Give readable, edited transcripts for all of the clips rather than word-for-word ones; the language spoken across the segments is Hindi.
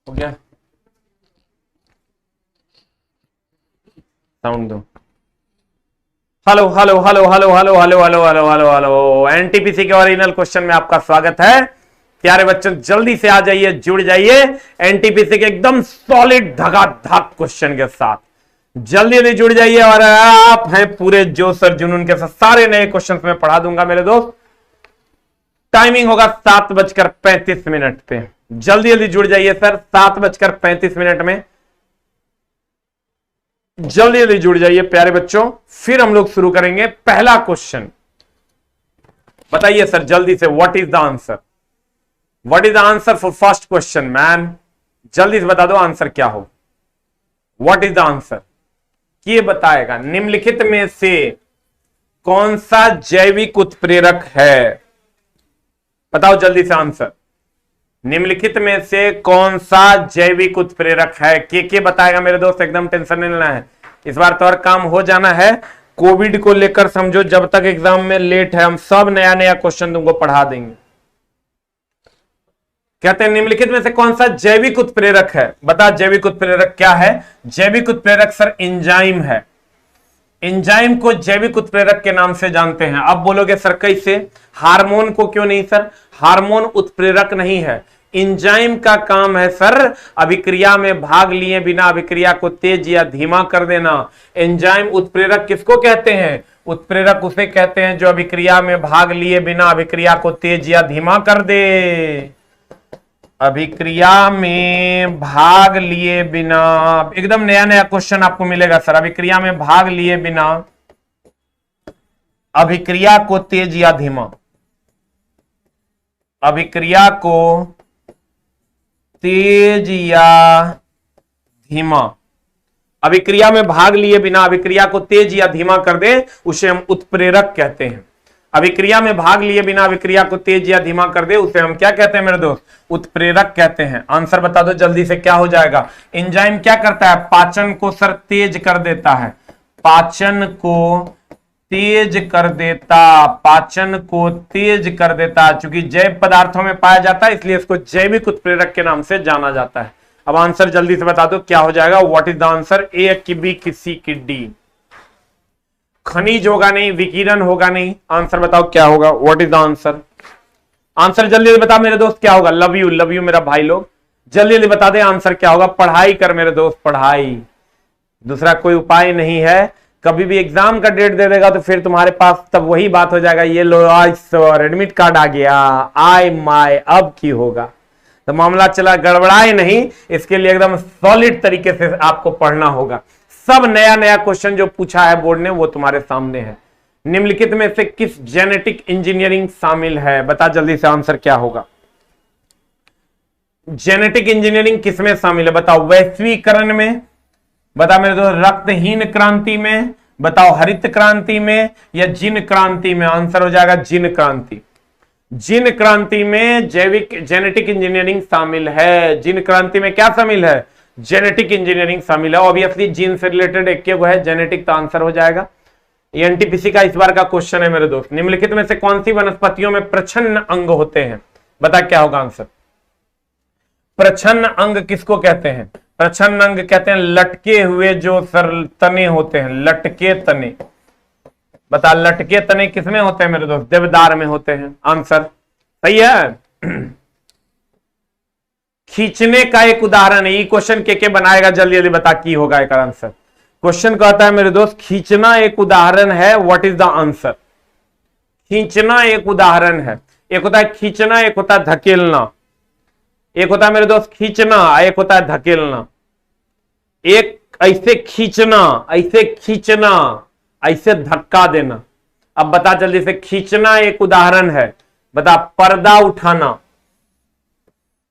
हो गया, साउंड दो। Hello hello hello hello hello hello hello hello hello hello, NTPC के ओरिजिनल क्वेश्चन में आपका स्वागत है। प्यारे बच्चों जल्दी से आ जाइए, जुड़ जाइए एनटीपीसी के एकदम सॉलिड धगाधक क्वेश्चन के साथ। जल्दी जल्दी जुड़ जाइए और आप हैं पूरे जोश और जुनून के साथ। सारे नए क्वेश्चन में पढ़ा दूंगा मेरे दोस्त। टाइमिंग होगा 7:35 पे। जल्दी जल्दी जुड़ जाइए सर, 7:35 में जल्दी जल्दी जुड़ जाइए प्यारे बच्चों। फिर हम लोग शुरू करेंगे पहला क्वेश्चन। बताइए सर जल्दी से, what is the answer? What is the answer for first question man? जल्दी से बता दो आंसर क्या हो। What is the answer? ये बताएगा निम्नलिखित में से कौन सा जैविक उत्प्रेरक है? बताओ जल्दी से आंसर। निम्नलिखित में से कौन सा जैविक उत्प्रेरक है? के बताएगा मेरे दोस्त, एकदम टेंशन नहीं लेना है। इस बार तो और काम हो जाना है। कोविड को लेकर समझो, जब तक एग्जाम में लेट है हम सब नया नया क्वेश्चन तुमको पढ़ा देंगे। कहते हैं निम्नलिखित में से कौन सा जैविक उत्प्रेरक है? बता जैविक उत्प्रेरक क्या है? जैविक उत्प्रेरक सर एंजाइम है। एंजाइम को जैविक उत्प्रेरक के नाम से जानते हैं। अब बोलोगे सर कैसे? हार्मोन को क्यों नहीं सर? हार्मोन उत्प्रेरक नहीं है। एंजाइम का काम है सर अभिक्रिया में भाग लिए बिना अभिक्रिया को तेज या धीमा कर देना। एंजाइम उत्प्रेरक किसको कहते हैं? उत्प्रेरक उसे कहते हैं जो अभिक्रिया में भाग लिए बिना अभिक्रिया को तेज या धीमा कर दे। अभिक्रिया में भाग लिए बिना, एकदम नया नया क्वेश्चन आपको मिलेगा सर। अभिक्रिया में भाग लिए बिना अभिक्रिया को तेज या धीमा, अभिक्रिया को तेज या धीमा, अभिक्रिया में भाग लिए बिना अभिक्रिया को तेज या धीमा कर दे, उसे हम उत्प्रेरक कहते हैं। अभिक्रिया में भाग लिए बिना अभिक्रिया को तेज या धीमा कर दे, उसे हम क्या कहते हैं मेरे दोस्त? उत्प्रेरक कहते हैं। आंसर बता दो जल्दी से, क्या हो जाएगा? एंजाइम क्या करता है? पाचन को सर तेज कर देता है। पाचन को तेज कर देता, पाचन को तेज कर देता। चूंकि जैव पदार्थों में पाया जाता है इसलिए इसको जैविक उत्प्रेरक के नाम से जाना जाता है। अब आंसर जल्दी से बता दो क्या हो जाएगा? What is the answer? A की बी की सी की डी? खनिज होगा नहीं, विकिरण होगा नहीं। आंसर बताओ क्या होगा? What is the answer? Answer जल्दी से बता मेरे दोस्त क्या होगा? लव यू मेरा भाई लोग, जल्दी जल्दी बता दे आंसर क्या होगा। पढ़ाई कर मेरे दोस्त, पढ़ाई, दूसरा कोई उपाय नहीं है। कभी भी एग्जाम का डेट दे देगा तो फिर तुम्हारे पास तब वही बात हो जाएगा, ये लो आज सर एडमिट कार्ड आ गया, आय माय अब की होगा। तो मामला चला, गड़बड़ाए नहीं, इसके लिए एकदम सॉलिड तरीके से आपको पढ़ना होगा। सब नया नया क्वेश्चन जो पूछा है बोर्ड ने वो तुम्हारे सामने है। निम्नलिखित में से किस जेनेटिक इंजीनियरिंग शामिल है? बता जल्दी से आंसर क्या होगा? जेनेटिक इंजीनियरिंग किसमें शामिल है? बताओ। वैश्वीकरण में, बता मेरे दोस्त, रक्तहीन क्रांति में, बताओ हरित क्रांति में या जिन क्रांति में? आंसर हो जाएगा जिन क्रांति। जिन क्रांति में जैविक जेनेटिक इंजीनियरिंग शामिल है। जिन क्रांति में क्या शामिल है? जेनेटिक इंजीनियरिंग शामिल है। ऑब्वियसली जीन से रिलेटेड एक है जेनेटिक, तो आंसर हो जाएगा। एनटीपीसी का इस बार का क्वेश्चन है मेरे दोस्त। निम्नलिखित में से कौन सी वनस्पतियों में प्रच्छन्न अंग होते हैं? बता क्या होगा आंसर? प्रच्छन्न अंग किसको कहते हैं? प्रच्छन्न अंग कहते हैं लटके हुए जो सर तने होते हैं, लटके तने। बता लटके तने किसमें होते हैं मेरे दोस्त? देवदार में होते हैं। आंसर सही है। खींचने का एक उदाहरण है, ये क्वेश्चन के बनाएगा, जल्दी जल्दी बता की होगा एक आंसर। क्वेश्चन कहता है मेरे दोस्त खींचना एक उदाहरण है। What is the answer? खींचना एक उदाहरण है। एक होता है खींचना, एक होता है धकेलना। एक होता है मेरे दोस्त खींचना, एक होता है धकेलना। एक ऐसे खींचना, ऐसे खींचना, ऐसे धक्का देना। अब बता जल्दी से, खींचना एक उदाहरण है। बता पर्दा उठाना,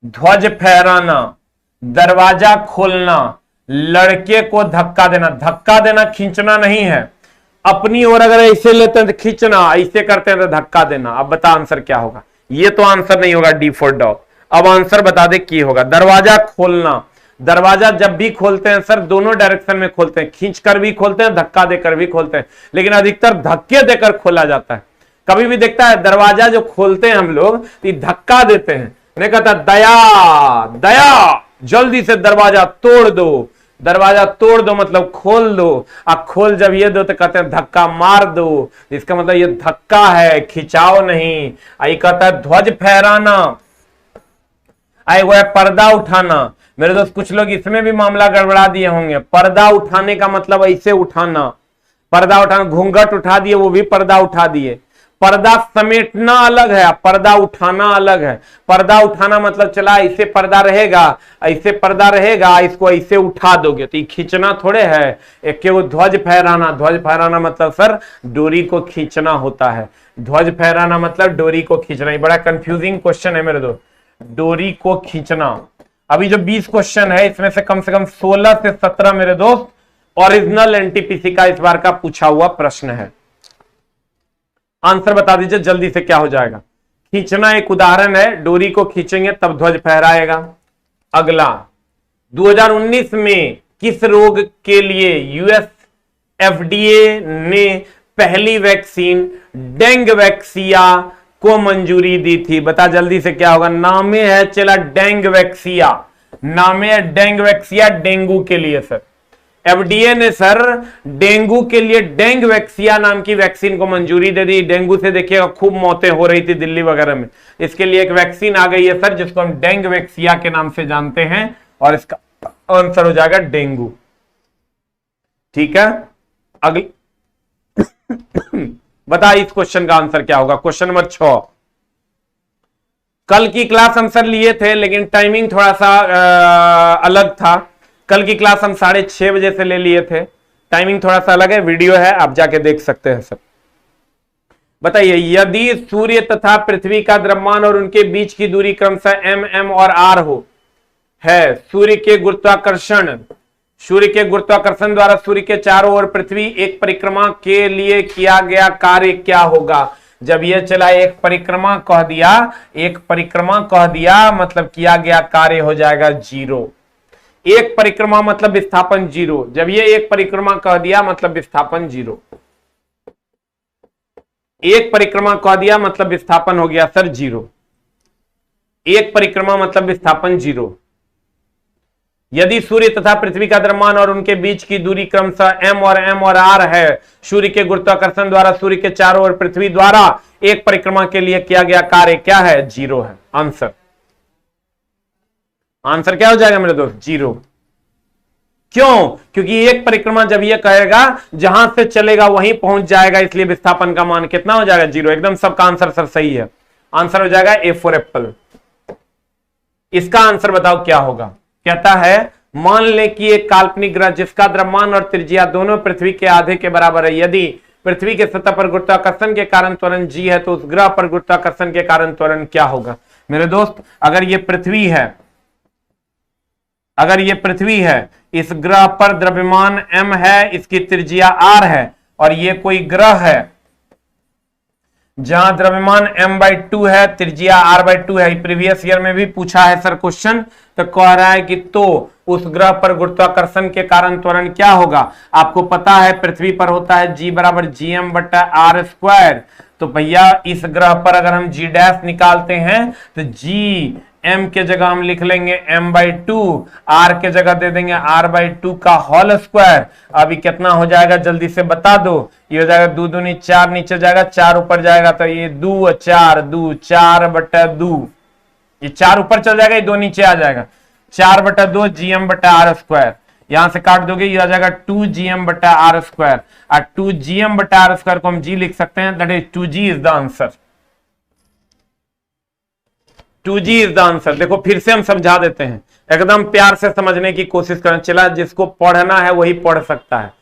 ध्वज फहराना, दरवाजा खोलना, लड़के को धक्का देना। धक्का देना खींचना नहीं है। अपनी ओर अगर ऐसे लेते हैं तो खींचना, ऐसे करते हैं तो धक्का देना। अब बता आंसर क्या होगा? ये तो आंसर नहीं होगा, डी फॉर डॉग। अब आंसर बता दे की होगा? दरवाजा खोलना। दरवाजा जब भी खोलते हैं सर दोनों डायरेक्शन में खोलते हैं, खींच कर भी खोलते हैं, धक्का देकर भी खोलते हैं, लेकिन अधिकतर धक्के देकर खोला जाता है। कभी भी देखता है दरवाजा जो खोलते हैं हम लोग तो धक्का देते हैं, नहीं कहता दया दया जल्दी से दरवाजा तोड़ दो। दरवाजा तोड़ दो मतलब खोल दो। अब खोल जब ये दो तो कहते हैं धक्का मार दो। इसका मतलब ये धक्का है, खिंचाव नहीं। आई कहता है ध्वज फहराना, आई वो है पर्दा उठाना। मेरे दोस्त कुछ लोग इसमें भी मामला गड़बड़ा दिए होंगे। पर्दा उठाने का मतलब ऐसे उठाना, पर्दा उठाना, घूंघट उठा दिए वो भी पर्दा उठा दिए। पर्दा समेटना अलग है, पर्दा उठाना अलग है। पर्दा उठाना मतलब चला ऐसे पर्दा रहेगा, ऐसे पर्दा रहेगा, इसको ऐसे उठा दोगे तो ये खींचना थोड़े है। एक के वो ध्वज फहराना, ध्वज फहराना मतलब सर डोरी को खींचना होता है। ध्वज फहराना मतलब डोरी को खींचना। ये बड़ा कंफ्यूजिंग क्वेश्चन है मेरे दोस्त, डोरी को खींचना। अभी जो 20 क्वेश्चन है इसमें से कम 16 से 17 मेरे दोस्त ओरिजिनल एनटीपीसी का इस बार का पूछा हुआ प्रश्न है। आंसर बता दीजिए जल्दी से क्या हो जाएगा। खींचना एक उदाहरण है, डोरी को खींचेंगे तब ध्वज फहराएगा। अगला 2019 में किस रोग के लिए यूएस एफडीए ने पहली वैक्सीन डेंगवैक्सिया को मंजूरी दी थी? बता जल्दी से क्या होगा। नामे है चला डेंगवैक्सिया, नामे है डेंगवैक्सिया, डेंगू के लिए सर। एफडीए ने सर डेंगू के लिए डेंगवैक्सिया नाम की वैक्सीन को मंजूरी दे दी। डेंगू से देखिएगा खूब मौतें हो रही थी दिल्ली वगैरह में, इसके लिए एक वैक्सीन आ गई है सर जिसको हम डेंगवैक्सिया के नाम से जानते हैं और इसका आंसर हो जाएगा डेंगू। ठीक है, अगले बता इस क्वेश्चन का आंसर क्या होगा। Question number 6। कल की क्लास हम सर लिए थे लेकिन टाइमिंग थोड़ा सा अलग था। कल की क्लास हम 6:30 बजे से ले लिए थे, टाइमिंग थोड़ा सा अलग है। वीडियो है, आप जाके देख सकते हैं सर। बताइए, यदि सूर्य तथा पृथ्वी का द्रव्यमान और उनके बीच की दूरी क्रमशः m और r हो है, सूर्य के गुरुत्वाकर्षण द्वारा सूर्य के चारों ओर पृथ्वी एक परिक्रमा के लिए किया गया कार्य क्या होगा? जब यह चला एक परिक्रमा कह दिया मतलब किया गया कार्य हो जाएगा 0। एक परिक्रमा मतलब विस्थापन 0। जब ये एक परिक्रमा कह दिया मतलब विस्थापन 0। एक परिक्रमा कह दिया मतलब विस्थापन हो गया सर 0। एक परिक्रमा मतलब विस्थापन 0। यदि सूर्य तथा पृथ्वी का द्रव्यमान और उनके बीच की दूरी क्रमशः m और r है, सूर्य के गुरुत्वाकर्षण द्वारा सूर्य के चारों ओर पृथ्वी द्वारा एक परिक्रमा के लिए किया गया कार्य क्या है? 0 है। आंसर क्या हो जाएगा मेरे दोस्त? 0। क्यों? क्योंकि एक परिक्रमा जब ये कहेगा जहां से चलेगा वहीं पहुंच जाएगा, इसलिए विस्थापन का मान कितना हो जाएगा? 0। एकदम सबका आंसर सर सही है। आंसर हो जाएगा A फॉर एप्पल। इसका आंसर बताओ क्या होगा। कहता है मान ले कि एक काल्पनिक ग्रह जिसका द्रव्यमान और त्रिज्या दोनों पृथ्वी के आधे के बराबर है, यदि पृथ्वी के सतह पर गुरुत्वाकर्षण के कारण त्वरण g है तो उस ग्रह पर गुरुत्वाकर्षण के कारण त्वरण क्या होगा? मेरे दोस्त अगर ये पृथ्वी है, इस ग्रह पर द्रव्यमान m है, इसकी त्रिज्या r है और ये कोई ग्रह है जहां द्रव्यमान m/2 है, त्रिज्या r/2 है। प्रीवियस ईयर में भी पूछा है सर क्वेश्चन, तो कह रहा है कि तो उस ग्रह पर गुरुत्वाकर्षण के कारण त्वरण क्या होगा? आपको पता है पृथ्वी पर होता है G = gm/r²। तो भैया इस ग्रह पर अगर हम g डैश निकालते हैं तो g m के जगह हम लिख लेंगे m/2, r के जगह दे देंगे r/2 का होल स्क्वायर। अभी कितना हो जाएगा जल्दी से बता दो। ये हो जाएगा 2 दूनी 4, नीचे जाएगा 4 ऊपर जाएगा तो ये 2 4 2 4/2। ये 4 ऊपर चल जाएगा, ये 2 नीचे आ जाएगा 4/2 gm/r²। यहां से काट दोगे ये आ जाएगा 2 gm/r²। और 2 gm/r² को हम g लिख सकते हैं, that is 2g is the answer. 2g is the answer. देखो फिर से हम समझा देते हैं, एकदम प्यार से समझने की कोशिश करें। चला जिसको पढ़ना है वही पढ़ सकता है।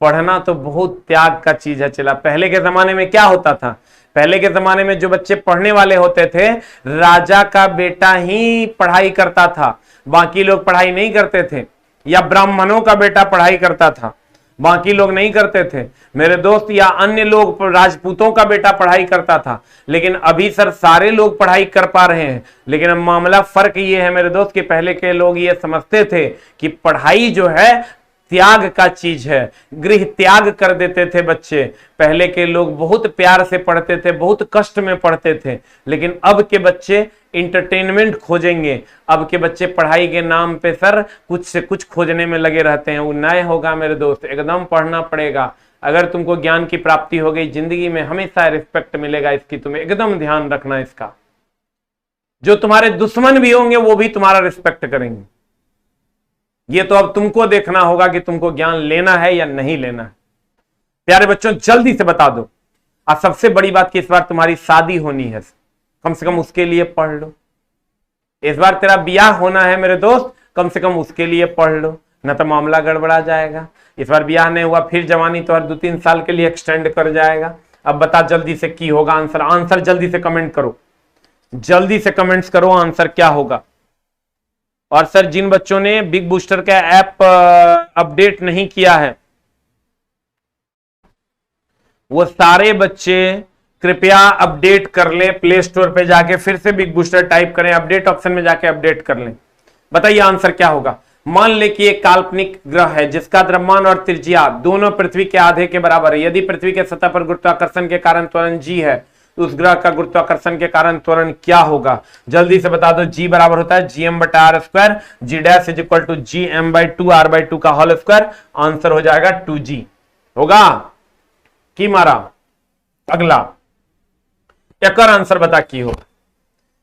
पढ़ना तो बहुत त्याग का चीज है। चला पहले के जमाने में क्या होता था? पहले के जमाने में जो बच्चे पढ़ने वाले होते थे, राजा का बेटा ही पढ़ाई करता था, बाकी लोग पढ़ाई नहीं करते थे, या ब्राह्मणों का बेटा पढ़ाई करता था, बाकी लोग नहीं करते थे मेरे दोस्त, या अन्य लोग राजपूतों का बेटा पढ़ाई करता था। लेकिन अभी सर सारे लोग पढ़ाई कर पा रहे हैं। लेकिन मामला फर्क ये है मेरे दोस्त कि पहले के लोग ये समझते थे कि पढ़ाई जो है त्याग का चीज है। गृह त्याग कर देते थे बच्चे। पहले के लोग बहुत प्यार से पढ़ते थे, बहुत कष्ट में पढ़ते थे, लेकिन अब के बच्चे इंटरटेनमेंट खोजेंगे। अब के बच्चे पढ़ाई के नाम पे सर कुछ से कुछ खोजने में लगे रहते हैं। वो नए होगा मेरे दोस्त, एकदम पढ़ना पड़ेगा। अगर तुमको ज्ञान की प्राप्ति हो गई, जिंदगी में हमेशा रिस्पेक्ट मिलेगा इसकी, तुम्हें एकदम ध्यान रखना इसका। जो तुम्हारे दुश्मन भी होंगे वो भी तुम्हारा रिस्पेक्ट करेंगे। ये तो अब तुमको देखना होगा कि तुमको ज्ञान लेना है या नहीं लेना है। प्यारे बच्चों, जल्दी से बता दो। आज सबसे बड़ी बात कि इस बार तुम्हारी शादी होनी है, कम से कम उसके लिए पढ़ लो। इस बार तेरा ब्याह होना है मेरे दोस्त, कम से कम उसके लिए पढ़ लो, न तो मामला गड़बड़ा जाएगा। इस बार ब्याह नहीं हुआ, फिर जवानी तो हर 2-3 साल के लिए एक्सटेंड कर जाएगा। अब बता जल्दी से की होगा आंसर। आंसर जल्दी से कमेंट करो, जल्दी से कमेंट्स करो आंसर क्या होगा। और सर जिन बच्चों ने बिग बूस्टर का ऐप अपडेट नहीं किया है, वो सारे बच्चे कृपया अपडेट कर ले। प्ले स्टोर पे जाके फिर से बिग बूस्टर टाइप करें, अपडेट ऑप्शन में जाके अपडेट कर लें। बताइए आंसर क्या होगा। मान ले कि एक काल्पनिक ग्रह है जिसका द्रव्यमान और त्रिज्या दोनों पृथ्वी के आधे के बराबर है। यदि पृथ्वी के सतह पर गुरुत्वाकर्षण के कारण त्वरण जी है, तो उस ग्रह का गुरुत्वाकर्षण के कारण त्वरण क्या होगा। जल्दी से बता दो। जी बराबर होता है gm/r², g dash is equal to gm/2 r/2 का होल स्क्वायर। आंसर हो जाएगा 2g। होगा की मारा। अगला एक और आंसर बता की हो।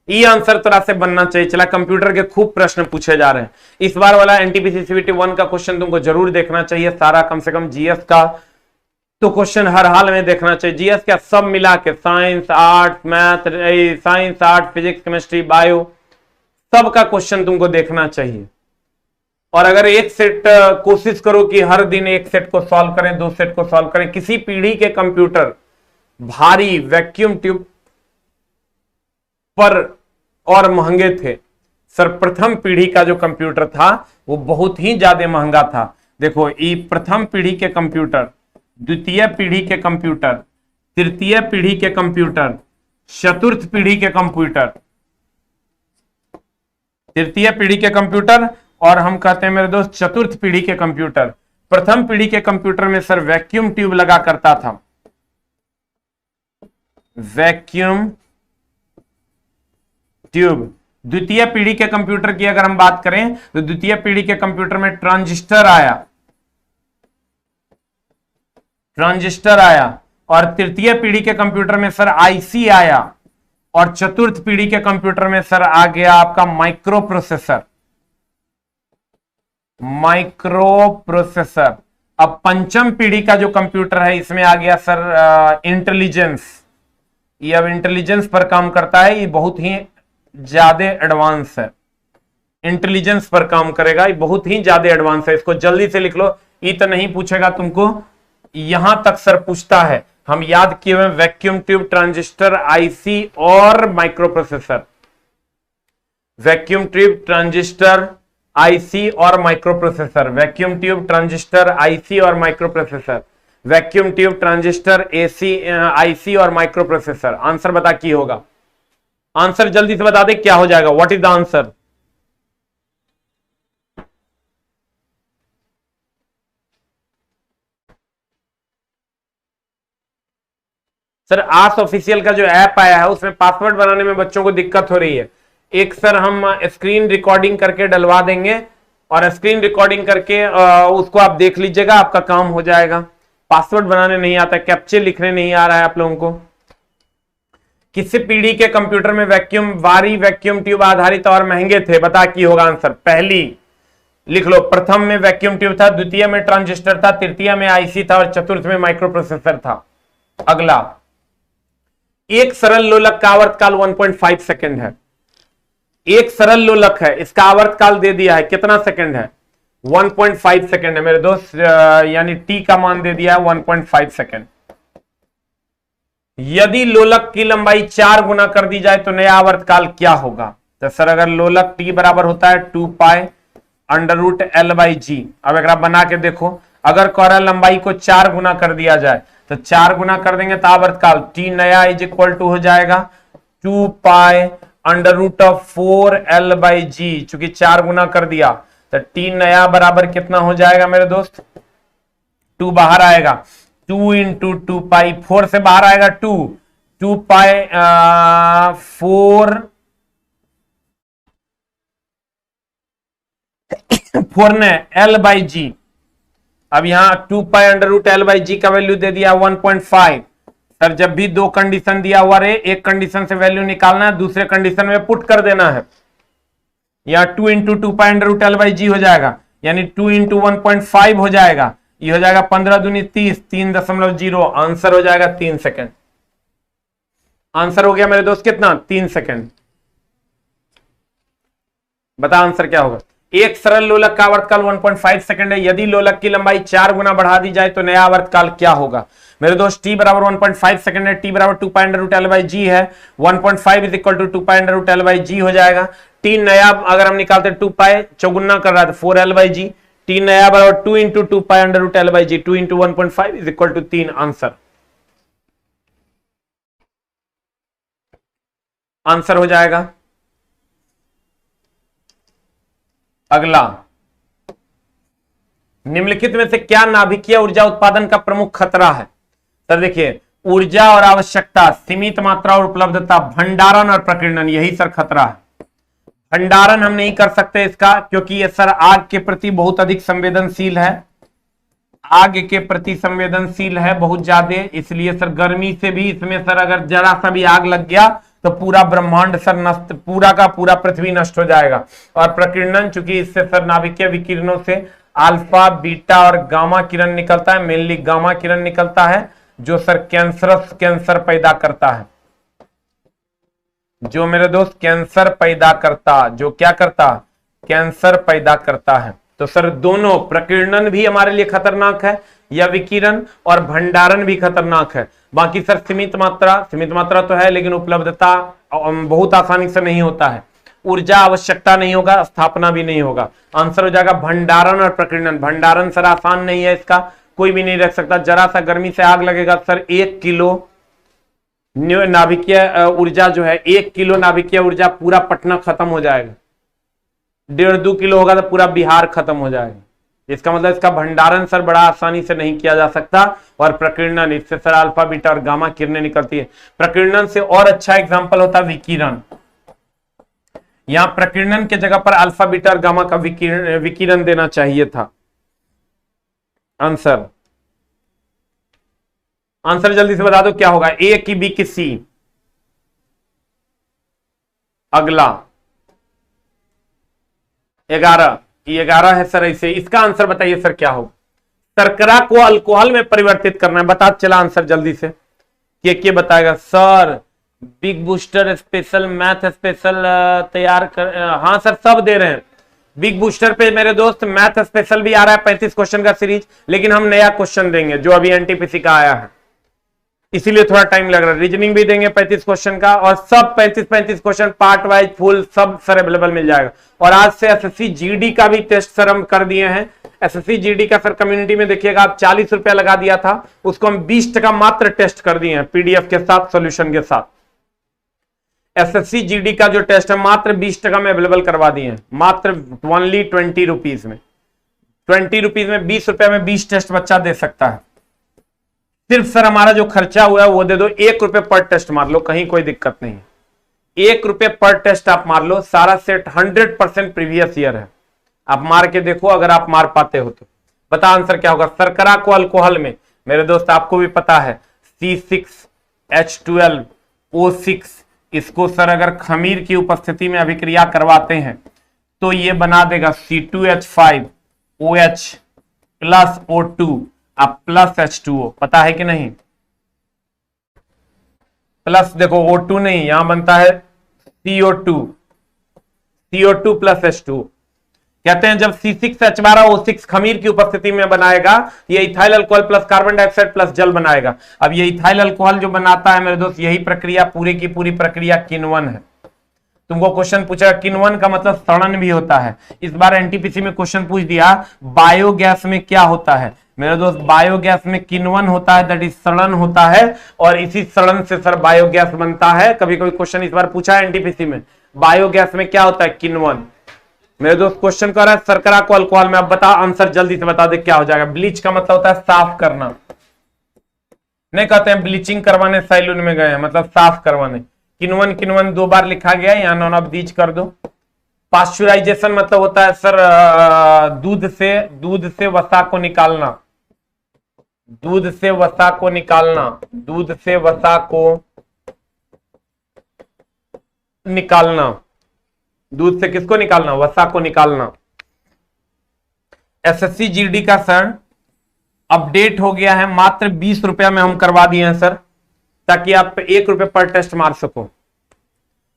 ये आंसर तरह से बनना चाहिए। चला, कंप्यूटर के खूब प्रश्न पूछे जा रहे हैं। इस बार वाला एनटीपीसी सीबीटी 1 का क्वेश्चन तुमको जरूर देखना चाहिए सारा, कम से कम जीएस का तो क्वेश्चन हर हाल में देखना चाहिए। जीएस क्या सब मिला के, science, art, math, science, art, physics, chemistry, bio, सब का क्वेश्चन तुमको देखना चाहिए। और अगर एक सेट कोशिश करो कि हर दिन एक सेट को सॉल्व करें, 2 सेट को सॉल्व करें। किसी पीढ़ी के कंप्यूटर भारी वैक्यूम ट्यूब पर और महंगे थे। सर्वप्रथम पीढ़ी का जो कंप्यूटर था वो बहुत ही ज्यादा महंगा था। देखो, ये प्रथम पीढ़ी के कंप्यूटर, द्वितीय पीढ़ी के कंप्यूटर, तृतीय पीढ़ी के कंप्यूटर, चतुर्थ पीढ़ी के कंप्यूटर, तृतीय पीढ़ी के कंप्यूटर और हम कहते हैं मेरे दोस्त चतुर्थ पीढ़ी के कंप्यूटर। प्रथम पीढ़ी के कंप्यूटर में सर वैक्यूम ट्यूब लगा करता था, वैक्यूम ट्यूब। द्वितीय पीढ़ी के कंप्यूटर की अगर हम बात करें तो द्वितीय पीढ़ी के कंप्यूटर में ट्रांजिस्टर आया, ट्रांजिस्टर आया। और तृतीय पीढ़ी के कंप्यूटर में सर आईसी आया। और चतुर्थ पीढ़ी के कंप्यूटर में सर आ गया आपका माइक्रो प्रोसेसर, माइक्रो प्रोसेसर। अब पंचम पीढ़ी का जो कंप्यूटर है इसमें आ गया सर इंटेलिजेंस। ये अब इंटेलिजेंस पर काम करता है, ये बहुत ही ज्यादा एडवांस है, इंटेलिजेंस पर काम करेगा, ये बहुत ही ज्यादा एडवांस है। इसको जल्दी से लिख लो। ये तो नहीं पूछेगा तुमको, यहां तक सर पूछता है। हम याद किए हुए वैक्यूम ट्यूब, ट्रांजिस्टर, आईसी और microprocessor. Vacuum tube, transistor, IC और microprocessor. Vacuum tube, transistor, IC और microprocessor. Vacuum tube, transistor, AC, IC और माइक्रो प्रोसेसर। आंसर बता की होगा। आंसर जल्दी से बता दे क्या हो जाएगा। What is the answer. Sir आस ऑफिशियल का जो ऐप आया है उसमें पासवर्ड बनाने में बच्चों को दिक्कत हो रही है। एक सर हम स्क्रीन रिकॉर्डिंग करके डलवा देंगे और स्क्रीन रिकॉर्डिंग करके उसको आप देख लीजिएगा, आपका काम हो जाएगा। पासवर्ड बनाने नहीं आता, कैप्चे लिखने नहीं आ रहा है आप लोगों को। किसी पीढ़ी के कंप्यूटर में भारी वैक्यूम ट्यूब आधारित और महंगे थे। बता की होगा आंसर। पहली लिख लो। प्रथम में वैक्यूम ट्यूब था, द्वितीय में ट्रांजिस्टर था, तृतीय में आईसी था और चतुर्थ में माइक्रो प्रोसेसर था। अगला, एक सरल लोलक का आवर्तकाल 1.5 सेकंड है। एक सरल लोलक है, इसका आवर्तकाल दे दिया है, कितना सेकंड है? 1.5 सेकंड है मेरे दोस्त, यानी टी का मान दे दिया है 1.5 सेकंड। यदि लोलक की लंबाई 4 गुना कर दी जाए तो नया आवर्तकाल क्या होगा? तो सर अगर लोलक टी बराबर होता है 2 पाई √L/g। अब अगर आप बना के देखो, अगर कोरा लंबाई को 4 गुना कर दिया जाए तो 4 गुना कर देंगे तो आवर्तकाल टी नया इज इक्वल टू हो जाएगा 2 पाई √4L/g। चूंकि 4 गुना कर दिया तो टी नया बराबर कितना हो जाएगा मेरे दोस्त, 2 बाहर आएगा, 2 इंटू 2 पाई, 4 से बाहर आएगा 2, 2 पाई 4 ने एल बाई जी। अब यहां 2 pi under root L by G का वैल्यू दे दिया 1.5। सर जब भी दो कंडीशन दिया हुआ रहे, एक कंडीशन से वैल्यू निकालना है, दूसरे कंडीशन में पुट कर देना है। या 2 into 2 pi under root L by G हो जाएगा, यानी 2 इंटू 1.5 हो जाएगा, ये हो जाएगा 15 दूनी 30, 3.0, आंसर हो जाएगा 3 सेकेंड। आंसर हो गया मेरे दोस्त कितना, 3 सेकेंड। बता आंसर क्या होगा। एक सरल लोलक का आवर्तकाल 1.5 सेकंड है, यदि लोलक की लंबाई 4 गुना बढ़ा दी जाए तो नया आवर्तकाल क्या होगा। मेरे दोस्त टी बराबर 1.5 सेकंड है, टी बराबर 2 pi under root L by G है, 1.5 is equal to 2 pi under root L by G हो जाएगा। टी नया अगर हम निकालते 2 पाई चौगुना कर रहा है तो 4 एल बाई जी, टी नया बराबर 2 into 2 pi under root L by g, 2 into 1.5 is equal to 3, answer. Answer हो जाएगा। अगला, निम्नलिखित में से क्या नाभिकीय ऊर्जा उत्पादन का प्रमुख खतरा है। तो देखिए, ऊर्जा और आवश्यकता, सीमित मात्रा और उपलब्धता, भंडारण और प्रकीर्णन, यही सर खतरा है। भंडारण हम नहीं कर सकते इसका, क्योंकि ये सर आग के प्रति बहुत अधिक संवेदनशील है, आग के प्रति संवेदनशील है बहुत ज्यादा, इसलिए सर गर्मी से भी इसमें सर अगर जरा सा भी आग लग गया तो पूरा ब्रह्मांड सर नष्ट, पूरा का पूरा पृथ्वी नष्ट हो जाएगा। और प्रकीर्णन, चूंकि इससे सर नाभिकीय विकिरणों से अल्फा, बीटा और गामा किरण निकलता है, मेनली गामा किरण निकलता है, जो सर कैंसर पैदा करता है, जो मेरे दोस्त कैंसर पैदा करता, जो क्या करता, कैंसर पैदा करता है। तो सर दोनों, प्रकीर्णन भी हमारे लिए खतरनाक है या विकिरण, और भंडारण भी खतरनाक है। बाकी सर सीमित मात्रा तो है, लेकिन उपलब्धता बहुत आसानी से नहीं होता है, ऊर्जा आवश्यकता नहीं होगा, स्थापना भी नहीं होगा। आंसर हो जाएगा भंडारण और प्रकीर्णन। भंडारण सर आसान नहीं है, इसका कोई भी नहीं रख सकता, जरा सा गर्मी से आग लगेगा सर 1 किलो नाभिकीय ऊर्जा जो है, 1 किलो नाभिकीय ऊर्जा पूरा पटना खत्म हो जाएगा, 1.5-2 किलो होगा तो पूरा बिहार खत्म हो जाएगा। इसका मतलब इसका भंडारण सर बड़ा आसानी से नहीं किया जा सकता। और प्रकीर्णन, इससे सर अल्फा, बीटा और गामा किरणें निकलती है। प्रकीर्णन से और अच्छा एग्जांपल होता है विकिरण। यहां प्रकीर्णन के जगह पर अल्फा, बीटा और गामा का विकिरण देना चाहिए था। आंसर जल्दी से बता दो क्या होगा, ए की बी की सी। अगला 11, ये 11 है सर ऐसे, इसका आंसर बताइए सर क्या होगा। शर्करा को अल्कोहल में परिवर्तित करना है, बता चला आंसर जल्दी से। ये बताएगा sir, big booster special, math special तैयार कर, हाँ सर सब दे रहे हैं। बिग बूस्टर पे मेरे दोस्त मैथ स्पेशल भी आ रहा है, 35 क्वेश्चन का सीरीज, लेकिन हम नया क्वेश्चन देंगे जो अभी एनटीपीसी का आया है, इसीलिए थोड़ा टाइम लग रहा है। रीजनिंग भी देंगे 35 क्वेश्चन का, और सब 35 क्वेश्चन पार्ट वाइज फुल सब सर अवेलेबल मिल जाएगा। और आज से एसएससी जीडी का भी टेस्ट सर हम कर दिए हैं। एसएससी जीडी का सर कम्युनिटी में देखिएगा, आप 40 रुपया लगा दिया था, उसको हम 20% मात्र टेस्ट कर दिए हैं, पीडीएफ के साथ, सोल्यूशन के साथ। एसएससी जीडी का जो टेस्ट है मात्र 20% में अवेलेबल करवा दिए हैं, मात्र ओनली 20 रुपीज में। 20 रुपीज में 20 रुपए में 20 टेस्ट बच्चा दे सकता है। सिर्फ सर हमारा जो खर्चा हुआ है वो दे दो, 1 रुपए पर टेस्ट मार लो, कहीं कोई दिक्कत नहीं है। 1 रुपए पर टेस्ट आप मार लो, सारा सेट 100% प्रीवियस ईयर है, आप मार के देखो, अगर आप मार पाते हो तो। बता आंसर क्या होगा। शर्करा को अल्कोहल में, मेरे दोस्त आपको भी पता है, C6H12O6, इसको सर अगर खमीर की उपस्थिति में अभिक्रिया करवाते हैं तो ये बना देगा C2H5OH प्लस O2 अब प्लस H2O, पता है कि नहीं। प्लस देखो O2 नहीं, यहां बनता है CO2 प्लस H2O। कहते हैं जब C6H12O6 खमीर की उपस्थिति में बनाएगा, ये ethyl alcohol plus carbon dioxide plus जल बनाएगा। अब ये इथाइल अल्कोहल जो बनाता है मेरे दोस्त, यही प्रक्रिया, पूरी की पूरी प्रक्रिया किण्वन है। तुमको क्वेश्चन पूछा किण्वन का मतलब सड़न भी होता है। इस बार एनटीपीसी में क्वेश्चन पूछ दिया बायोगैस में क्या होता है। मेरे दोस्त बायोगैस में किण्वन होता है, दैट इज सड़न होता है, और इसी सड़न से सर बायोगैस बनता है। कभी कभी क्वेश्चन इस बार पूछा है एनटीपीसी में, बायोगैस में क्या होता है, किण्वन। मेरे दोस्त क्वेश्चन कर रहा है शर्करा को अल्कोहल में, अब बता आंसर जल्दी से बता दे क्या हो जाएगा। ब्लीच का मतलब होता है साफ करना, नहीं कहते हैं ब्लीचिंग करवाने सैलून में गए हैं, मतलब साफ करवाने। किनवन किनवन 2 बार लिखा गया, यहाँ नॉन ऑफ दीज कर दो। पास्चुराइजेशन मतलब होता है सर दूध से वसा को निकालना, दूध से वसा को निकालना, दूध से वसा को निकालना, दूध से किसको निकालना, वसा को निकालना। एसएससी जीडी का सर अपडेट हो गया है, मात्र 20 रुपया में हम करवा दिए हैं सर, ताकि आप 1 रुपये पर टेस्ट मार सको।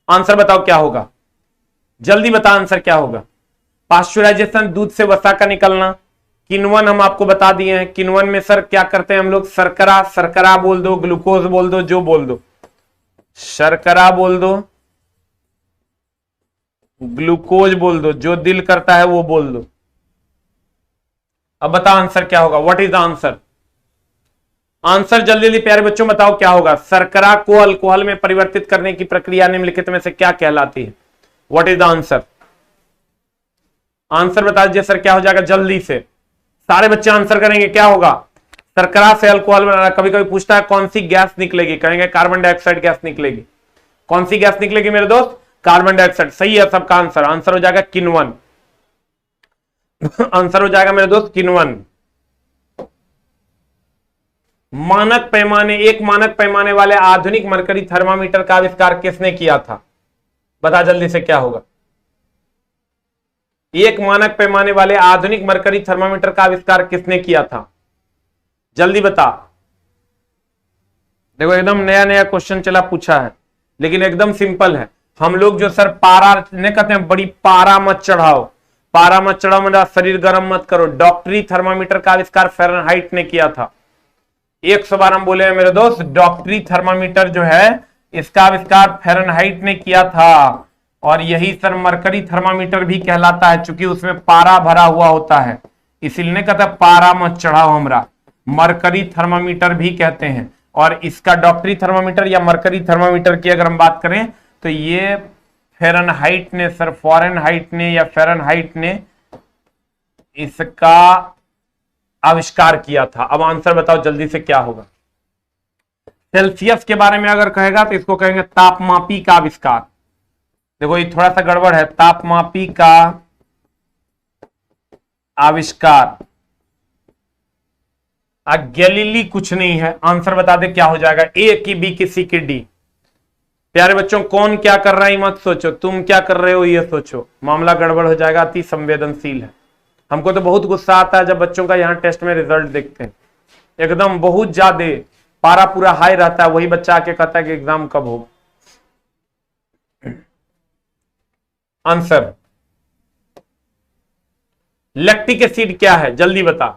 आंसर बताओ क्या होगा, जल्दी बता आंसर क्या होगा। पास्चुराइजेशन दूध से वसा का निकलना। किनवन हम आपको बता दिए हैं, किनवन में सर क्या करते हैं हम लोग, शर्करा, शर्करा बोल दो, ग्लूकोज बोल दो, जो बोल दो, शर्करा बोल दो, ग्लूकोज बोल दो, जो दिल करता है वो बोल दो। अब बता आंसर क्या होगा, what is the answer. Answer जल्दी जल्दी प्यारे बच्चों बताओ क्या होगा। शर्करा को अल्कोहल में परिवर्तित करने की प्रक्रिया निम्नलिखित में से क्या कहलाती है, what is the answer. Answer बता दीजिए सर क्या हो जाएगा, जल्दी से सारे बच्चे आंसर करेंगे क्या होगा। शर्करा से अल्कोहल बनाना, कभी कभी पूछता है कौन सी गैस निकलेगी, कहेंगे कार्बन डाइऑक्साइड गैस निकलेगी। कौन सी गैस निकलेगी मेरे दोस्त, कार्बन डाइऑक्साइड। सही है सबका आंसर, आंसर हो जाएगा किनवन। आंसर हो जाएगा मेरे दोस्त किनवन। मानक पैमाने, एक मानक पैमाने वाले आधुनिक मरकरी थर्मामीटर का आविष्कार किसने किया था, बता जल्दी से क्या होगा। एक मानक पैमाने वाले आधुनिक मरकरी थर्मामीटर का आविष्कार किसने किया था, जल्दी बता। देखो एकदम नया नया क्वेश्चन चला पूछा है, लेकिन एकदम सिंपल है। हम लोग जो सर पारा ने कहते हैं, बड़ी पारा मत चढ़ाओ, पारा मत चढ़ाओ, मेरा शरीर गर्म मत करो। डॉक्टरी थर्मामीटर का आविष्कार फ़ारेनहाइट ने किया था। 100 बार हम बोले हैं मेरे दोस्त, डॉक्टरी थर्मामीटर जो है इसका आविष्कार फ़ारेनहाइट ने किया था। और यही सर मरकरी थर्मामीटर भी कहलाता है, चूंकि उसमें पारा भरा हुआ होता है, इसीलिए कहता है पारा मत चढ़ाओ हमरा, मरकरी थर्मामीटर भी कहते हैं। और इसका डॉक्टरी थर्मामीटर या मरकरी थर्मामीटर की अगर हम बात करें तो ये फ़ारेनहाइट ने सर, फ़ारेनहाइट ने या फ़ारेनहाइट ने इसका आविष्कार किया था। अब आंसर बताओ जल्दी से क्या होगा। सेल्सियस के बारे में अगर कहेगा तो इसको कहेंगे तापमापी का आविष्कार। देखो ये थोड़ा सा गड़बड़ है, तापमापी का आविष्कार। गैलीली कुछ नहीं है, आंसर बता दे क्या हो जाएगा, ए की बी की सी की डी। प्यारे बच्चों कौन क्या कर रहा है मत सोचो, तुम क्या कर रहे हो ये सोचो, मामला गड़बड़ हो जाएगा, अति संवेदनशील है। हमको तो बहुत गुस्सा आता है जब बच्चों का यहाँ टेस्ट में रिजल्ट देखते हैं, एकदम बहुत ज्यादा पारा पूरा हाई रहता है, वही बच्चा आके कहता है कि एग्जाम कब होगा। आंसर लैक्टिक एसिड क्या है, जल्दी बता।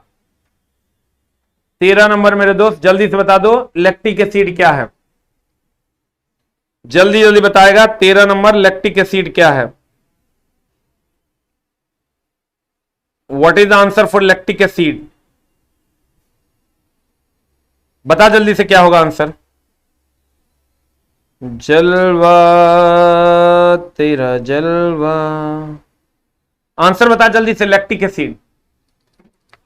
13 नंबर मेरे दोस्त जल्दी से बता दो, लैक्टिक एसिड क्या है, जल्दी जल्दी बताएगा। 13 नंबर लैक्टिक एसिड क्या है, what is the answer for lactic acid, बता जल्दी से क्या होगा आंसर। जलवा तेरा जलवा, आंसर बता जल्दी से। लैक्टिक एसिड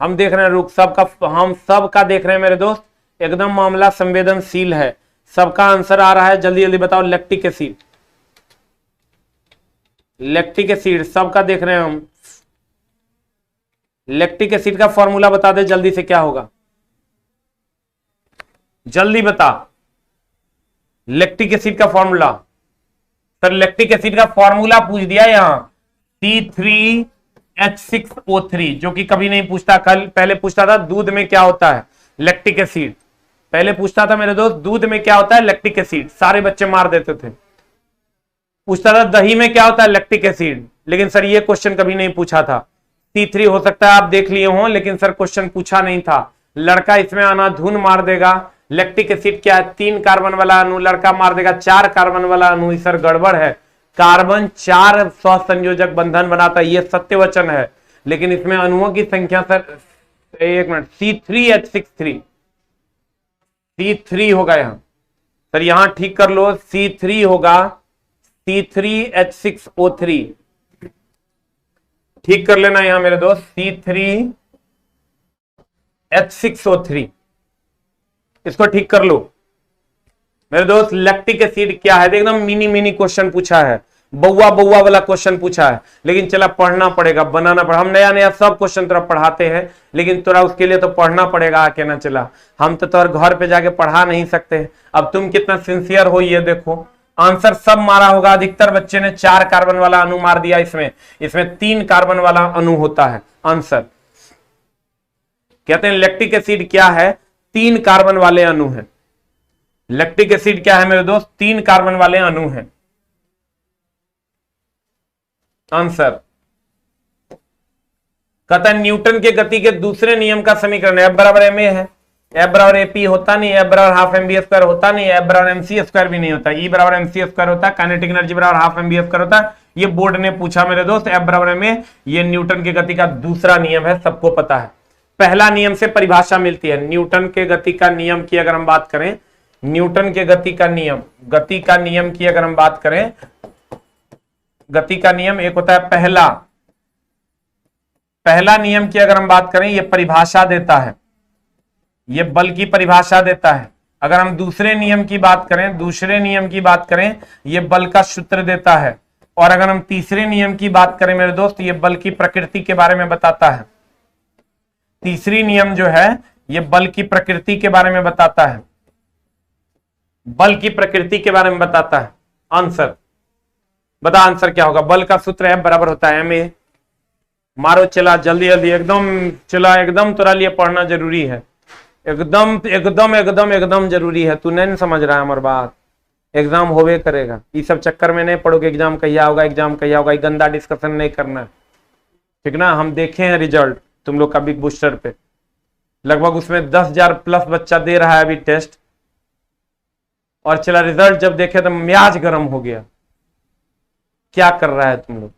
हम देख रहे हैं, रुक सबका, हम सबका देख रहे हैं मेरे दोस्त, एकदम मामला संवेदनशील है, सबका आंसर आ रहा है, जल्दी जल्दी बताओ। लैक्टिक एसिड, लैक्टिक एसिड सबका देख रहे हैं हम। लैक्टिक एसिड का फॉर्मूला बता दे जल्दी से क्या होगा, जल्दी बता। लैक्टिक एसिड का फॉर्मूला, सर लैक्टिक एसिड का फॉर्मूला पूछ दिया यहां, C3H6O3, जो कि कभी नहीं पूछता, कल पहले पूछता था दूध में क्या होता है, लैक्टिक एसिड पहले पूछता था मेरे दोस्त, दूध में क्या होता है, लैक्टिक एसिड, सारे बच्चे मार देते थे। पूछता था दही में क्या होता है, लैक्टिक एसिड, लेकिन सर ये क्वेश्चन कभी नहीं पूछा था। C3 हो सकता है आप देख लिए हो, लेकिन सर क्वेश्चन पूछा नहीं था। लड़का इसमें आना धुन मार देगा। लैक्टिक एसिड क्या है, 3 कार्बन वाला अणु, लड़का मार देगा 4 कार्बन वाला अणु, सर गड़बड़ है। कार्बन 4 सहसंयोजक बंधन बनाता है, ये सत्य वचन है, लेकिन इसमें अणुओं की संख्या सर, एक मिनट, C3H63, C3 होगा यहां सर, यहां ठीक कर लो, C3 होगा, C3H6O3, ठीक कर लेना यहां मेरे दोस्त, C3H6O3, इसको ठीक कर लो मेरे दोस्त। लैक्टिक एसिड क्या है, एकदम मिनी मिनी क्वेश्चन पूछा है, बउआ बउआ वाला क्वेश्चन पूछा है, लेकिन चला पढ़ना पड़ेगा, बनाना पड़ेगा। हम नया नया सब क्वेश्चन तोरा पढ़ाते हैं, लेकिन तोरा उसके लिए तो पढ़ना पड़ेगा आके ना। चला हम तो तोर घर पे जाके पढ़ा नहीं सकते। अब तुम कितना सिंसियर हो ये देखो, आंसर सब मारा होगा। अधिकतर बच्चे ने 4 कार्बन वाला अणु मार दिया, इसमें 3 कार्बन वाला अणु होता है आंसर। कहते हैं लैक्टिक एसिड क्या है, 3 कार्बन वाले अणु है। लैक्टिक एसिड क्या है मेरे दोस्त, 3 कार्बन वाले अणु हैं आंसर। कहता है न्यूटन के गति के दूसरे नियम का समीकरण F बराबर ma है, F बराबर AP होता नहीं, F बराबर हाफ mv स्क्वायर होता नहीं, F बराबर mc स्क्वायर भी नहीं होता, E बराबर mc स्क्वायर होता है, काइनेटिक एनर्जी बराबर हाफ mv स्क्वायर होता है। ये बोर्ड ने पूछा मेरे दोस्त, F बराबर ma, ये न्यूटन के गति का दूसरा नियम है, सबको पता है। पहला नियम से परिभाषा मिलती है, न्यूटन के गति का नियम की अगर हम बात करें, न्यूटन के गति का नियम, गति का नियम की अगर हम बात करें, गति का नियम एक होता है पहला नियम की अगर हम बात करें, ये परिभाषा देता है, ये बल की परिभाषा देता है। अगर हम दूसरे नियम की बात करें, दूसरे नियम की बात करें, ये बल का सूत्र देता है। और अगर हम तीसरे नियम की बात करें मेरे दोस्त, ये बल की प्रकृति के बारे में बताता है। तीसरी नियम जो है ये बल की प्रकृति के बारे में बताता है, बल की प्रकृति के बारे में बताता है आंसर। बता आंसर क्या होगा, बल का सूत्र है बराबर होता है ma। मारो चला जल्दी जल्दी, एकदम चला, एकदम तोरा लिए पढ़ना जरूरी है, एकदम एकदम एकदम एकदम जरूरी है। तू नहीं समझ रहा है हमारी बात, एग्जाम होवे करेगा, ये सब चक्कर में नहीं पड़ोगे एग्जाम कहिया होगा, एग्जाम कहिया होगा, ये गंदा डिस्कशन नहीं करना है, ठीक ना। हम देखे हैं रिजल्ट तुम लोग का बिग बूस्टर पे, लगभग उसमें 10,000 प्लस बच्चा दे रहा है अभी टेस्ट, और चला रिजल्ट जब देखे तो म्याज गर्म हो गया। क्या कर रहा है तुम लोग,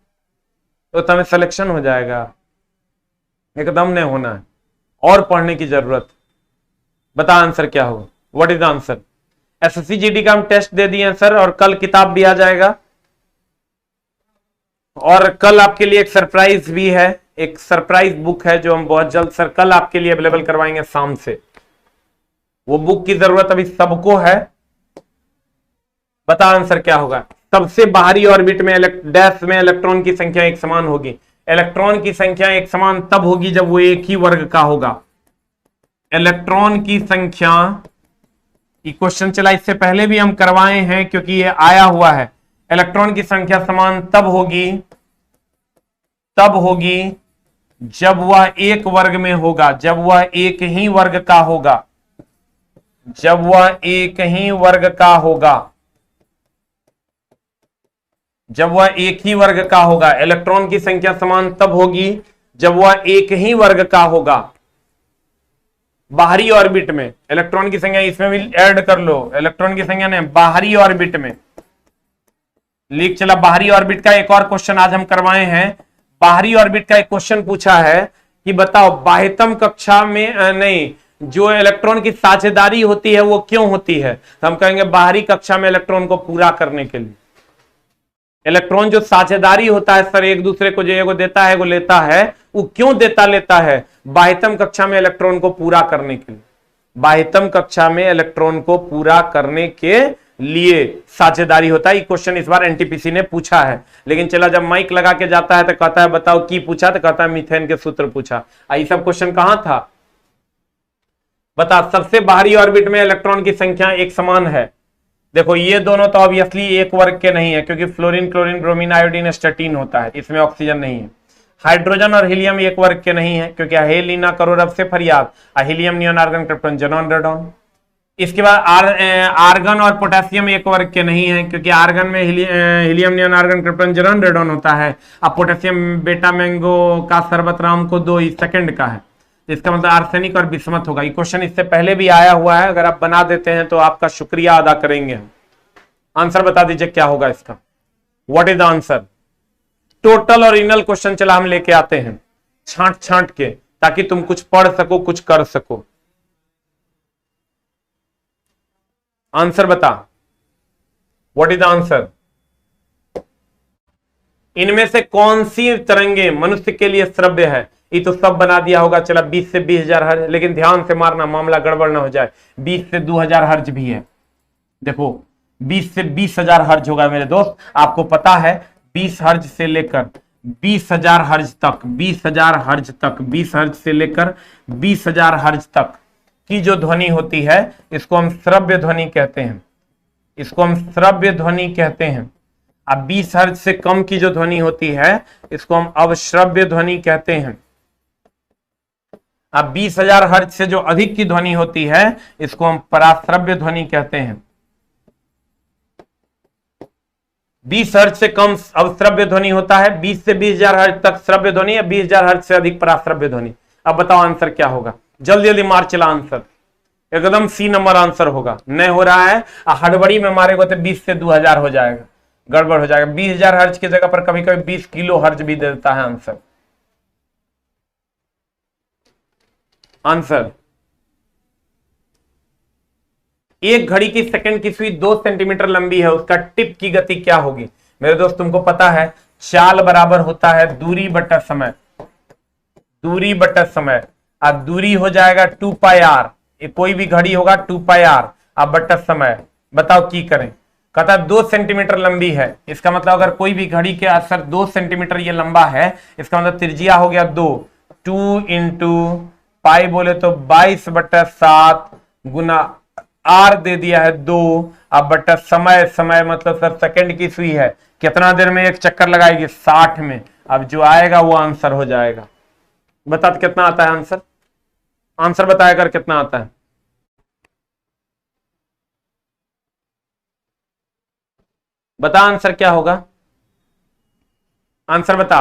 तो तुम्हें सिलेक्शन हो जाएगा, एकदम नहीं होना है, और पढ़ने की जरूरत। बता आंसर क्या होगा, what is the answer. SSC GD का हम टेस्ट दे दिए हैं सर, और कल किताब भी आ जाएगा, और कल आपके लिए एक सरप्राइज भी है, एक सरप्राइज बुक है जो हम बहुत जल्द सर कल आपके लिए अवेलेबल करवाएंगे शाम से। वो बुक की जरूरत अभी सबको है। बता आंसर क्या होगा। सबसे बाहरी ऑर्बिट में डैश में इलेक्ट्रॉन की संख्या एक समान होगी। इलेक्ट्रॉन की संख्या एक समान तब होगी जब वो एक ही वर्ग का होगा। इलेक्ट्रॉन की संख्या, ये क्वेश्चन चला इससे पहले भी हम करवाए हैं क्योंकि ये आया हुआ है। इलेक्ट्रॉन की संख्या समान तब होगी जब वह एक वर्ग में होगा, जब वह एक ही वर्ग का होगा, जब वह एक ही वर्ग का होगा, जब वह एक ही वर्ग का होगा। इलेक्ट्रॉन की संख्या समान तब होगी जब वह एक ही वर्ग का होगा। बाहरी ऑर्बिट में इलेक्ट्रॉन की संख्या, इसमें भी ऐड कर लो, इलेक्ट्रॉन की संख्या नहीं, बाहरी ऑर्बिट में लिख चला। बाहरी ऑर्बिट का एक और क्वेश्चन आज हम करवाए हैं। बाहरी ऑर्बिट का एक क्वेश्चन पूछा है कि बताओ बाह्यतम कक्षा में नहीं, जो इलेक्ट्रॉन की साझेदारी होती है वो क्यों होती है। तो हम कहेंगे बाहरी कक्षा में इलेक्ट्रॉन को पूरा करने के लिए। इलेक्ट्रॉन जो साझेदारी होता है सर, एक दूसरे को जो एगो देता है एगो लेता है, वो क्यों लेता है, बाह्यतम कक्षा में इलेक्ट्रॉन को पूरा करने के लिए। बाह्यतम कक्षा में इलेक्ट्रॉन को पूरा करने के लिए साझेदारी होता है। ये क्वेश्चन इस बार एनटीपीसी ने पूछा है, लेकिन चला जब माइक लगा के जाता है तो कहता है बताओ की पूछा, तो कहता है मीथेन के सूत्र पूछा। ये सब क्वेश्चन कहां था बता। सबसे बाहरी ऑर्बिट में इलेक्ट्रॉन की संख्या एक समान है। देखो ये दोनों तो ऑब्वियसली एक वर्ग के नहीं है, क्योंकि fluorine, chlorine, bromine, iodine, statin होता है, इसमें ऑक्सीजन नहीं है। हाइड्रोजन और हीलियम एक वर्ग के नहीं है, क्योंकि हेलिना करो रब से फरियाद, helium, neon, argon, krypton, xenon, radon. इसके बाद आर्गन और पोटेशियम एक वर्ग के नहीं है, क्योंकि आर्गन में helium, neon, argon, krypton, xenon, radon होता है। अब पोटेशियम बेटा मैंगो का शरबत राम को 2 सेकंड का है, इसका मतलब आर्सेनिक और बिस्मथ होगा। ये क्वेश्चन इससे पहले भी आया हुआ है, अगर आप बना देते हैं तो आपका शुक्रिया अदा करेंगे हम। आंसर बता दीजिए क्या होगा इसका, what is the answer. Total और इनल क्वेश्चन चला हम लेके आते हैं छांट छांट के, ताकि तुम कुछ पढ़ सको, कुछ कर सको। आंसर बता, व्हाट इज द आंसर। इनमें से कौन सी तरंगे मनुष्य के लिए श्रव्य है? ये तो सब बना दिया होगा, चला 20 से 20,000 हर्ज, लेकिन ध्यान से मारना मामला गड़बड़ ना हो जाए। 20 से 2,000 हर्ज भी है, देखो 20 से 20,000 हर्ज होगा मेरे दोस्त। आपको पता है 20 हर्ज से लेकर 20,000 हर्ज तक, 20,000 हर्ज तक, 20 हर्ज से लेकर 20,000 हर्ज तक की जो ध्वनि होती है इसको हम श्रव्य ध्वनि कहते हैं, इसको हम श्रव्य ध्वनि कहते हैं। अब 20 हर्ज से कम की जो ध्वनि होती है इसको हम अवश्रव्य ध्वनि कहते हैं। अब 20,000 हर्ज से जो अधिक की ध्वनि होती है इसको हम पराश्रव्य ध्वनि कहते हैं। 20 हर्ज से कम अवश्रव्य ध्वनि होता है, 20 से 20,000 हर्ज तक श्रव्य ध्वनि या 20,000 हर्ज से अधिक पराश्रव्य ध्वनि। अब बताओ आंसर क्या होगा? जल्दी जल्दी मार चला आंसर, एकदम सी नंबर आंसर होगा। नहीं हो रहा है हड़बड़ी में मारेगा तो 20 से 2,000 हो जाएगा, गड़बड़ हो जाएगा। 20,000 हर्ज की जगह पर कभी कभी 20 किलो हर्ज भी दे देता है आंसर। आंसर एक घड़ी की सेकंड की सुई 2 सेंटीमीटर लंबी है, उसका टिप की गति क्या होगी? मेरे दोस्त तुमको पता है चाल बराबर होता है दूरी बटा समय, दूरी बटा समय। अब दूरी हो जाएगा 2 पाई आर, कोई भी घड़ी होगा 2 पाई आर, अब बटा समय। बताओ की करें? कहता 2 सेंटीमीटर लंबी है, इसका मतलब अगर कोई भी घड़ी के असर 2 सेंटीमीटर ये लंबा है, इसका मतलब त्रिज्या हो गया 2, 2 इंटू पाई बोले तो 22/7 गुना आर दे दिया है 2, अब बटा समय, समय मतलब सर सेकंड की सुई है, कितना देर में एक चक्कर लगाएगी? 60 में। अब जो आएगा वो आंसर हो जाएगा। बता कितना आता है आंसर? आंसर बताया कर कितना आता है? बता आंसर क्या होगा? आंसर बता।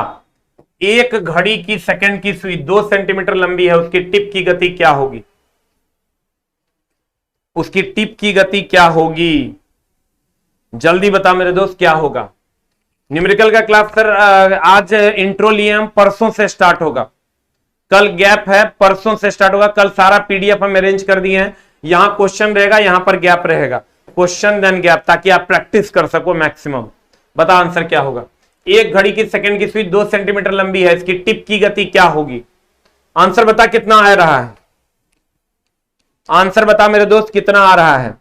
एक घड़ी की सेकंड की सुई 2 सेंटीमीटर लंबी है, उसकी टिप की गति क्या होगी? उसकी टिप की गति क्या होगी? जल्दी बता मेरे दोस्त क्या होगा? न्यूमेरिकल का क्लास सर आज इंट्रो लिए हम, परसों से स्टार्ट होगा, कल गैप है, परसों से स्टार्ट होगा। कल सारा पीडीएफ हम अरेंज कर दिए हैं, यहां क्वेश्चन रहेगा, यहां पर गैप रहेगा, क्वेश्चन देन गैप, ताकि आप प्रैक्टिस कर सको मैक्सिमम। बता आंसर क्या होगा? एक घड़ी की सेकंड की सुई 2 सेंटीमीटर लंबी है, इसकी टिप की गति क्या होगी? आंसर बता कितना आ रहा है? आंसर बता मेरे दोस्त कितना आ रहा है?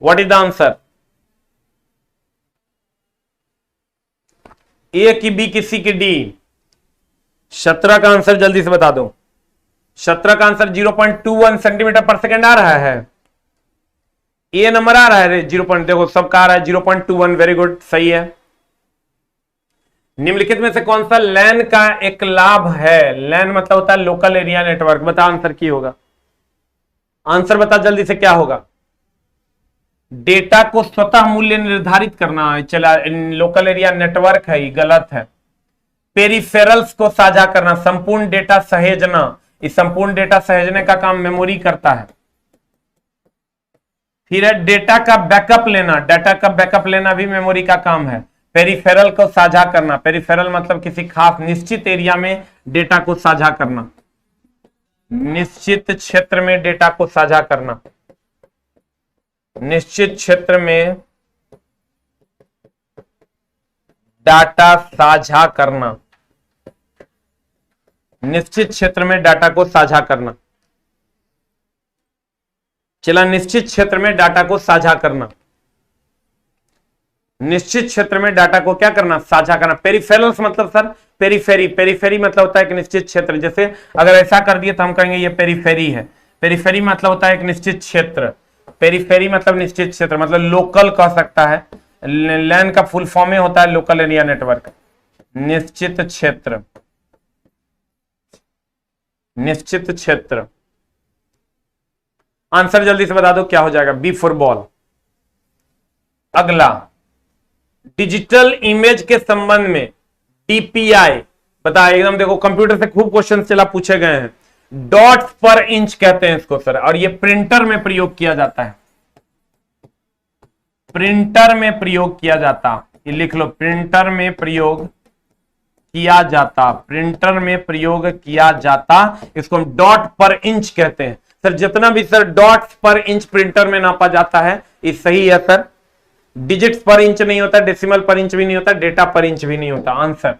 What is the answer? A की बी की सी की डी? 17 का आंसर जल्दी से बता दो। 17 का आंसर 0.21 सेंटीमीटर पर सेकंड आ रहा है। ए नंबर आ रहा है 0. देखो सबका आ रहा है 0.21, वेरी गुड, सही है। निम्नलिखित में से कौन सा लैन का एक लाभ है? लैन मतलब होता है लोकल एरिया नेटवर्क। बता आंसर की होगा? आंसर बता जल्दी से क्या होगा? डेटा को स्वतः मूल्य निर्धारित करना है। चला लोकल एरिया नेटवर्क है, ये गलत है। पेरिफेरल्स को साझा करना, संपूर्ण डेटा सहेजना, इस संपूर्ण डेटा सहेजने का काम मेमोरी करता है। फिर है डेटा का बैकअप लेना, डेटा का बैकअप लेना भी मेमोरी का काम है। पेरिफेरल को साझा करना, पेरिफेरल मतलब किसी खास निश्चित एरिया में डेटा को साझा करना, निश्चित क्षेत्र में डेटा को साझा करना, निश्चित क्षेत्र में डाटा साझा करना, निश्चित क्षेत्र में डाटा को साझा करना। चला निश्चित क्षेत्र में डाटा को साझा करना, निश्चित क्षेत्र में डाटा को क्या करना? साझा करना। पेरिफेरल्स मतलब सर पेरीफेरी, पेरीफेरी मतलब होता है एक निश्चित क्षेत्र। जैसे अगर ऐसा कर दिए तो हम कहेंगे ये पेरीफेरी है। पेरीफेरी मतलब होता है एक निश्चित क्षेत्र, पेरीफेरी मतलब निश्चित क्षेत्र, मतलब लोकल कह सकता है। लैन का फुल फॉर्म में होता है लोकल एरिया नेटवर्क, निश्चित क्षेत्र, निश्चित क्षेत्र। आंसर जल्दी से बता दो क्या हो जाएगा? B for ball. अगला डिजिटल इमेज के संबंध में डीपीआई बता, एकदम देखो कंप्यूटर से खूब क्वेश्चन चला पूछे गए हैं। डॉट्स पर इंच कहते हैं इसको सर, और ये प्रिंटर में प्रयोग किया जाता है, प्रिंटर में प्रयोग किया जाता, ये लिख लो, प्रिंटर में प्रयोग किया जाता, प्रिंटर में प्रयोग किया जाता, इसको हम डॉट पर इंच कहते हैं। सर जितना भी सर डॉट्स पर इंच प्रिंटर में नापा जाता है ये सही है सर, डिजिट्स पर इंच नहीं होता, डेसिमल पर इंच भी नहीं होता, डेटा पर इंच भी नहीं होता। आंसर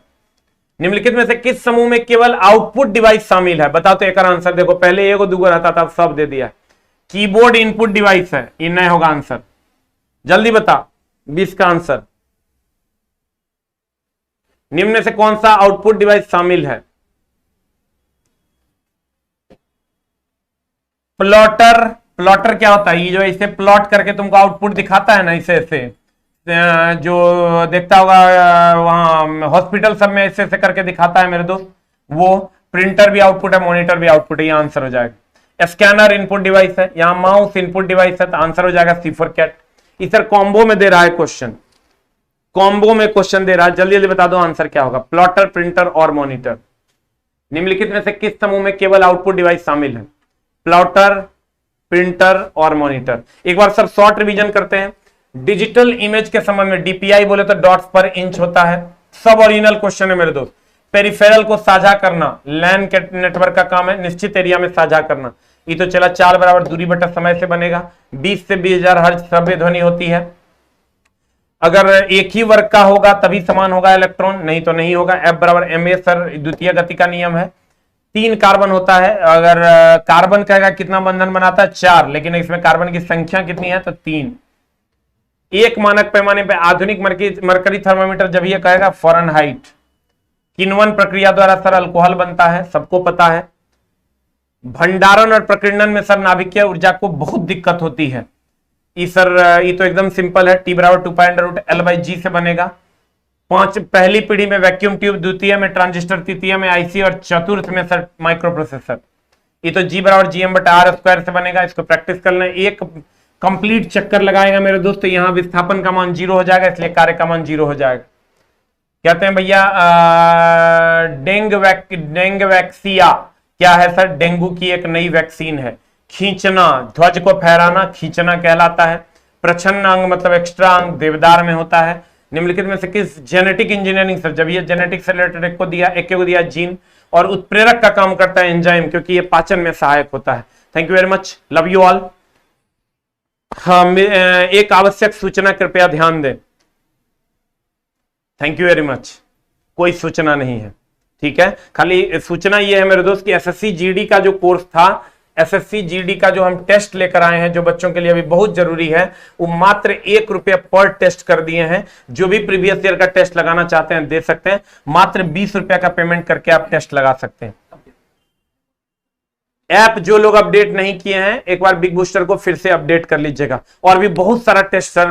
निम्नलिखित में से किस समूह में केवल आउटपुट डिवाइस शामिल है? बताओ तो एक आंसर देखो, पहले एगो दूगो रहता था, अब सब दे दिया। कीबोर्ड इनपुट डिवाइस है, ये नहीं होगा आंसर। जल्दी बता 20 का आंसर। निम्न में से कौन सा आउटपुट डिवाइस शामिल है? प्लॉटर। प्लॉटर क्या होता है? ये जो इसे प्लॉट करके तुमको आउटपुट दिखाता है ना, इसे ऐसे जो देखता होगा वहां हॉस्पिटल सब में ऐसे ऐसे करके दिखाता है मेरे दोस्त, वो प्रिंटर भी आउटपुट है, मॉनिटर भी आउटपुट है। ये आंसर हो जाएगा। स्कैनर इनपुट डिवाइस है, यहां माउस इनपुट डिवाइस है, तो आंसर हो जाएगा C4CAT। इधर कॉम्बो में दे रहा है क्वेश्चन, कॉम्बो में क्वेश्चन दे रहा है, जल्दी जल्दी बता दो आंसर क्या होगा। प्लॉटर, प्रिंटर और मॉनिटर। निम्नलिखित में से किस समूह में केवल आउटपुट डिवाइस शामिल है? प्लॉटर, प्रिंटर और मॉनिटर। एक बार सब शॉर्ट रिवीजन करते हैं। डिजिटल इमेज के संबंध में DPI बोले तो डॉट्स पर इंच होता है, सब ओरिजिनल क्वेश्चन है मेरे दोस्त। पेरिफेरल को साझा करना लैन के नेटवर्क का काम है, निश्चित एरिया में साझा करना। ये तो चला 4 बराबर दूरी बटा समय से बनेगा। 20 से 20,000 हर्ट्ज श्रव्य ध्वनि होती है। अगर एक ही वर्ग का होगा तभी समान होगा इलेक्ट्रॉन, नहीं तो नहीं होगा। F बराबर ma सर द्वितीय गति का नियम है। 3 कार्बन होता है। अगर कार्बन कहेगा कितना बंधन बनाता है? 4, लेकिन इसमें कार्बन की संख्या कितनी है? तो 3। एक मानक पैमाने पे आधुनिक मरकरी थर्मामीटर जब ये कहेगा फ़ारेनहाइट। किण्वन प्रक्रिया द्वारा सर अल्कोहल बनता है, सबको पता है। भंडारण और प्रकीर्णन में सर नाभिकीय ऊर्जा को बहुत दिक्कत होती है। ये तो एकदम सिंपल है। T बराबर 2.L/G से बनेगा। 5 पहली पीढ़ी में वैक्यूम ट्यूब, द्वितीय में ट्रांजिस्टर, तृतीय में IC और चतुर्थ में सर माइक्रो प्रोसेसर। ये तो G बराबर GM/R² से बनेगा। इसको प्रैक्टिस कर लें। एक कंप्लीट चक्कर लगाएगा मेरे दोस्त, यहां विस्थापन का मान 0 हो जाएगा, इसलिए कार्य का मान 0 हो जाएगा। कहते हैं भैया डेंग वैक्सिया क्या है सर? डेंगू की एक नई वैक्सीन है। खींचना, ध्वज को फहराना खींचना कहलाता है। प्रच्छन्न अंग मतलब एक्स्ट्रा अंग देवदार में होता है। निम्नलिखित में से किस जेनेटिक इंजीनियरिंग सर, जब ये जेनेटिक से रिलेटेड एक को दिया जीन, और उत्प्रेरक का काम करता है एंजाइम, क्योंकि ये पाचन में सहायक होता है। Thank you very much, love you all. हाँ, एक आवश्यक सूचना कृपया ध्यान दें। Thank you very much. कोई सूचना नहीं है, ठीक है। खाली सूचना ये है मेरे दोस्त कि SSC GD का जो कोर्स था, SSC GD का जो हम टेस्ट लेकर आए हैं, जो बच्चों के लिए अभी बहुत जरूरी है, वो मात्र ₹1 पर टेस्ट कर दिए हैं। जो भी प्रीवियस ईयर का टेस्ट लगाना चाहते हैं दे सकते हैं। मात्र ₹20 का पेमेंट करके आप टेस्ट लगा सकते हैं। ऐप जो लोग अपडेट नहीं किए हैं, एक बार बिग बूस्टर को फिर से अपडेट कर लीजिएगा। और भी बहुत सारा टेस्ट सर